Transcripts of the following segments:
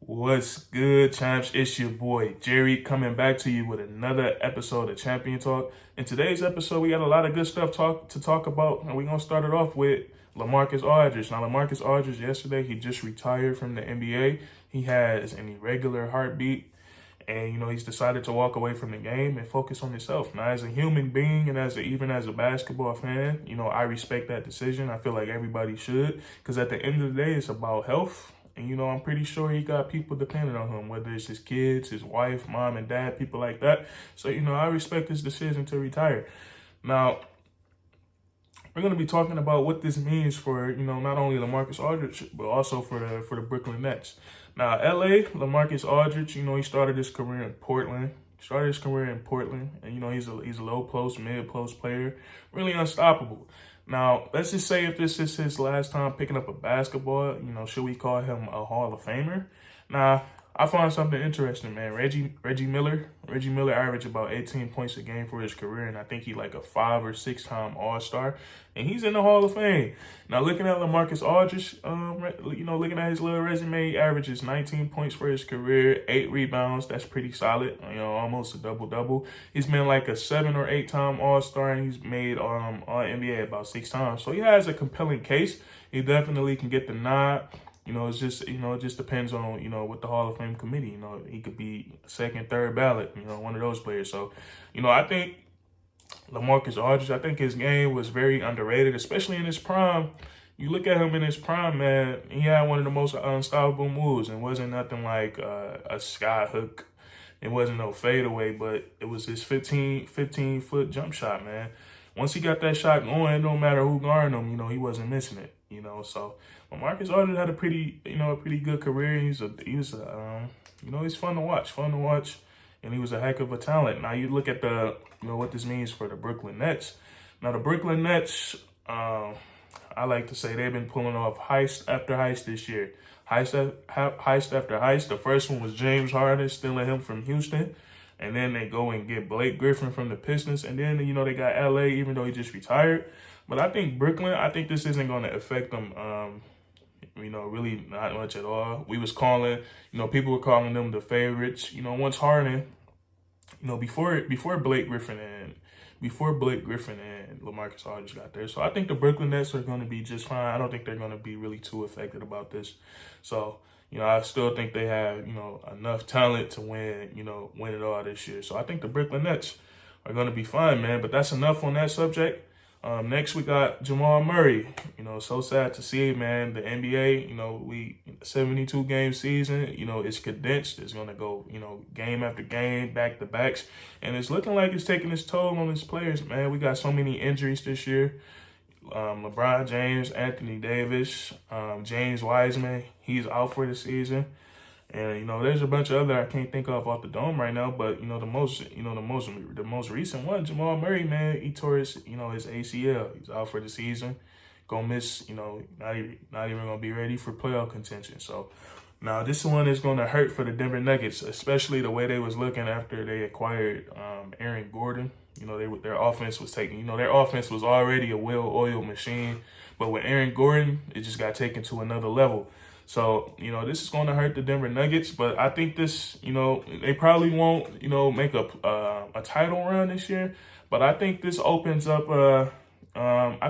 What's good, champs? It's your boy Jerry coming back to you with another episode of Champion Talk. In today's episode, we got a lot of good stuff to talk about, and we're gonna start it off with LaMarcus Aldridge. Now, LaMarcus Aldridge, yesterday he just retired from the NBA. He has an irregular heartbeat, and he's decided to walk away from the game and focus on himself. Now, as a human being and even as a basketball fan, I respect that decision. I feel like everybody should, because at the end of the day, it's about health. And, I'm pretty sure he got people dependent on him, whether it's his kids, his wife, mom and dad, people like that. So, I respect his decision to retire. Now, we're going to be talking about what this means for, not only LaMarcus Aldridge, but also for the Brooklyn Nets. Now, LA, LaMarcus Aldridge, he started his career in Portland. And, he's a low post, mid post player, really unstoppable. Now, let's just say if this is his last time picking up a basketball, should we call him a Hall of Famer? Now, I find something interesting, man. Reggie Miller averaged about 18 points a game for his career, and I think he's like a 5 or 6 time All-Star, and he's in the Hall of Fame. Now, looking at LaMarcus Aldridge, looking at his little resume, he averages 19 points for his career, 8 rebounds. That's pretty solid. Almost a double-double. He's been like a 7 or 8 time All-Star, and he's made All NBA about 6 times. So he has a compelling case. He definitely can get the nod. It's just, it just depends on, what the Hall of Fame committee, he could be second, third ballot, one of those players. So, I think LaMarcus Aldridge, I think his game was very underrated, especially in his prime. You look at him in his prime, man, he had one of the most unstoppable moves. It wasn't nothing like a sky hook. It wasn't no fadeaway, but it was his 15-foot jump shot, man. Once he got that shot going, no matter who guarded him, he wasn't missing it, So LaMarcus Aldridge had a pretty good career. He's fun to watch, and he was a heck of a talent. Now you look at what this means for the Brooklyn Nets. Now the Brooklyn Nets, I like to say they've been pulling off heist after heist this year. Heist after heist. The first one was James Harden stealing him from Houston. And then they go and get Blake Griffin from the Pistons. And then, they got LA, even though he just retired. But I think Brooklyn, this isn't going to affect them, really not much at all. We was calling, people were calling them the favorites. Once Harden, before Blake Griffin and LaMarcus Aldridge got there. So I think the Brooklyn Nets are going to be just fine. I don't think they're going to be really too affected about this. So, I still think they have, enough talent to win it all this year. So I think the Brooklyn Nets are going to be fine, man. But that's enough on that subject. Next, we got Jamal Murray. So sad to see, man. The NBA, we 72 game season, it's condensed. It's going to go, game after game, back to backs. And it's looking like it's taking its toll on its players, man. We got so many injuries this year. LeBron James, Anthony Davis, James Wiseman, he's out for the season. And there's a bunch of other I can't think of off the dome right now, but the most recent one, Jamal Murray, man, he tore his his ACL. He's out for the season. Gonna miss, not even gonna be ready for playoff contention. So now this one is gonna hurt for the Denver Nuggets, especially the way they was looking after they acquired Aaron Gordon. Their offense was their offense was already a well-oiled machine, but with Aaron Gordon, it just got taken to another level. So, this is going to hurt the Denver Nuggets, but I think this, they probably won't, make a title run this year, but I think this opens up, I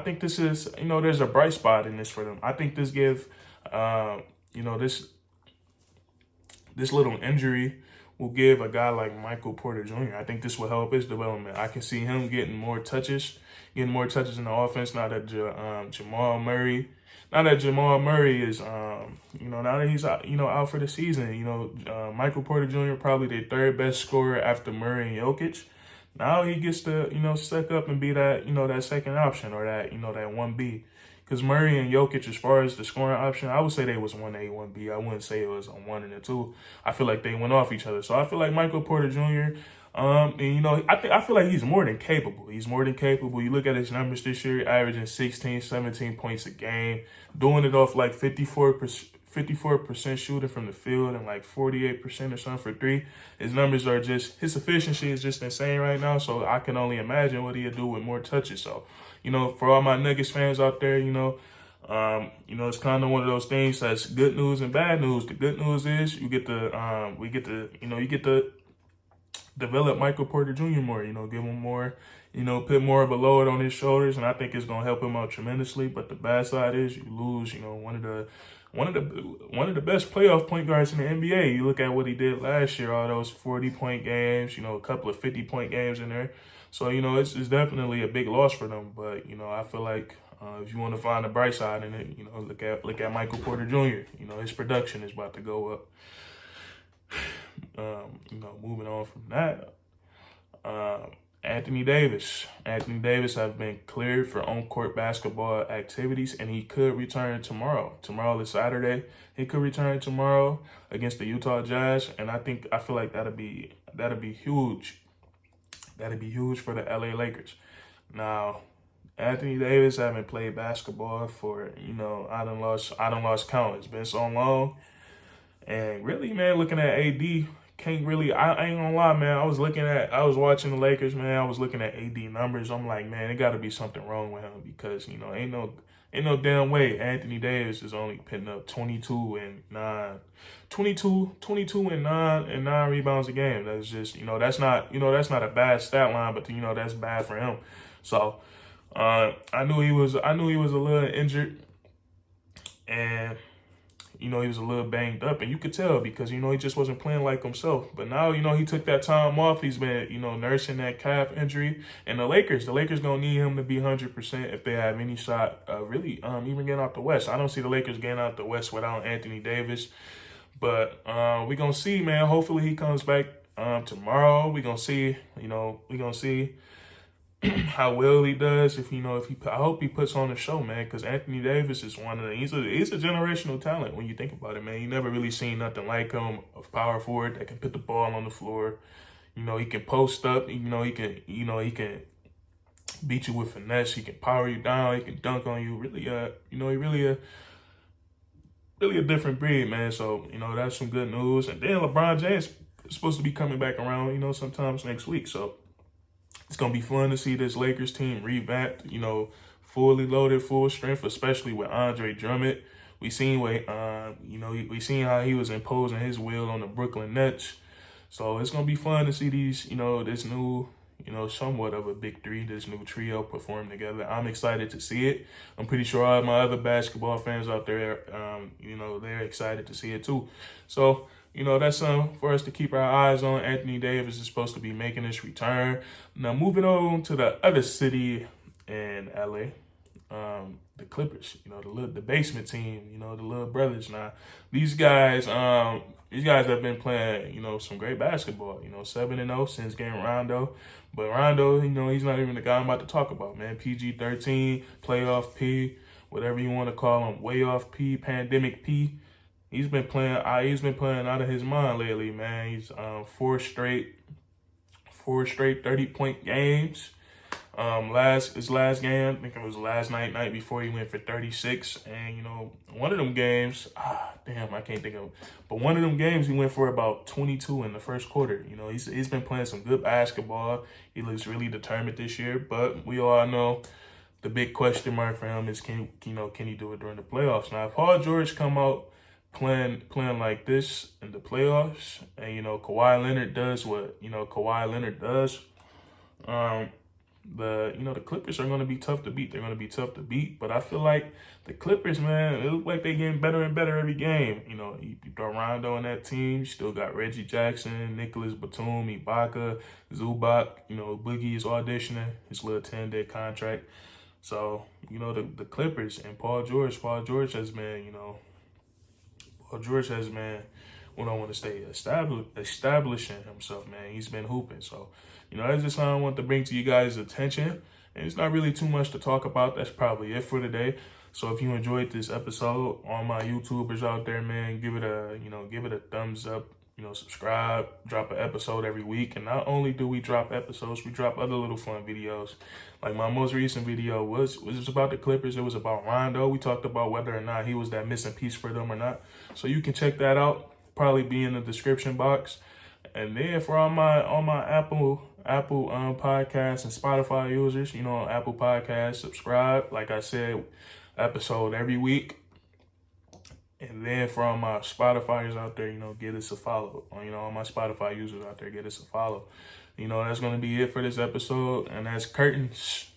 think this is, there's a bright spot in this for them. I think this this little injury will give a guy like Michael Porter Jr. I think this will help his development. I can see him getting more touches in the offense now that Jamal Murray is, now that he's out for the season. Michael Porter Jr. probably the third best scorer after Murray and Jokic. Now he gets to, step up and be that, that second option or that, that 1B. Because Murray and Jokic, as far as the scoring option, I would say they was 1A, 1B. I wouldn't say it was a 1 and a 2. I feel like they went off each other. So I feel like Michael Porter Jr., I feel like he's more than capable. You look at his numbers this year, averaging 16, 17 points a game, doing it off like 54% shooting from the field and like 48% or something for 3. His numbers are his efficiency is just insane right now. So I can only imagine what he'll do with more touches. So, for all my Nuggets fans out there, It's kind of one of those things that's good news and bad news. The good news is you get to develop Michael Porter Jr. more, give him more, put more of a load on his shoulders, and I think it's gonna help him out tremendously. But the bad side is you lose, one of the best playoff point guards in the NBA. You look at what he did last year, all those 40-point games, a couple of 50-point games in there. So, it's definitely a big loss for them. But, I feel like if you want to find the bright side in it, look at Michael Porter Jr. His production is about to go up. Moving on from that, Anthony Davis. Anthony Davis has been cleared for on-court basketball activities, and he could return tomorrow. Tomorrow is Saturday. He could return tomorrow against the Utah Jazz, and I feel like that'd be huge. That'd be huge for the LA Lakers. Now, Anthony Davis haven't played basketball for, I done lost count. It's been so long. And really, man, looking at AD, I ain't gonna lie, man. I was watching the Lakers, man. I was looking at AD numbers. I'm like, man, it gotta be something wrong with him because, ain't no damn way Anthony Davis is only putting up 22 and 9 rebounds a game. That's just, that's not a bad stat line, but that's bad for him. So, I knew he was a little injured, and he was a little banged up, and you could tell because, he just wasn't playing like himself. But now, he took that time off. He's been, nursing that calf injury. And the Lakers going to need him to be 100% if they have any shot, even getting out the West. I don't see the Lakers getting out the West without Anthony Davis. But we're going to see, man. Hopefully he comes back tomorrow. We're going to see, how well he does. I hope he puts on a show, man, because Anthony Davis is he's a generational talent when you think about it, man. You never really seen nothing like him, a power forward that can put the ball on the floor. He can post up. He can beat you with finesse. He can power you down. He can dunk on you. Really, really a different breed, man. So that's some good news. And then LeBron James is supposed to be coming back around, sometimes next week. So it's going to be fun to see this Lakers team revamped, fully loaded, full strength, especially with Andre Drummond. We seen how he was imposing his will on the Brooklyn Nets. So it's going to be fun to see these, this new, somewhat of a big three, this new trio perform together. I'm excited to see it. I'm pretty sure all my other basketball fans out there, they're excited to see it too. So, that's something for us to keep our eyes on. Anthony Davis is supposed to be making his return. Now, moving on to the other city in LA, the Clippers, the basement team, the little brothers. Now, these guys have been playing, some great basketball, 7-0 since getting Rondo. But Rondo, he's not even the guy I'm about to talk about, man. PG-13, playoff P, whatever you want to call him, way off P, pandemic P. He's been playing out of his mind lately, man. He's four straight 30-point games. His last game, I think it was last night before, he went for 36. And, one of them games, I can't think of it. But one of them games, he went for about 22 in the first quarter. He's been playing some good basketball. He looks really determined this year. But we all know the big question mark for him is can he do it during the playoffs? Now, if Paul George come out playing like this in the playoffs, and Kawhi Leonard does what Kawhi Leonard does, the Clippers are going to be tough to beat. They're going to be tough to beat, but I feel like the Clippers, man, it look like they're getting better and better every game. You throw Rondo on that team, you still got Reggie Jackson, Nicholas Batum, Ibaka, Zubac. Boogie is auditioning his little 10-day contract. So the Clippers and Paul George has been when I want to stay establishing himself, man. He's been hooping. So, that's just something I want to bring to you guys' attention. And it's not really too much to talk about. That's probably it for today. So if you enjoyed this episode, all my YouTubers out there, man, give it a thumbs up. Subscribe, drop an episode every week. And not only do we drop episodes, we drop other little fun videos. Like my most recent video was about the Clippers. It was about Rondo. We talked about whether or not he was that missing piece for them or not. So you can check that out. Probably be in the description box. And then for all my Apple Podcasts and Spotify users, Apple Podcasts, subscribe. Like I said, episode every week. And then for all my Spotifyers out there, get us a follow. All my Spotify users out there, get us a follow. That's going to be it for this episode. And that's curtains.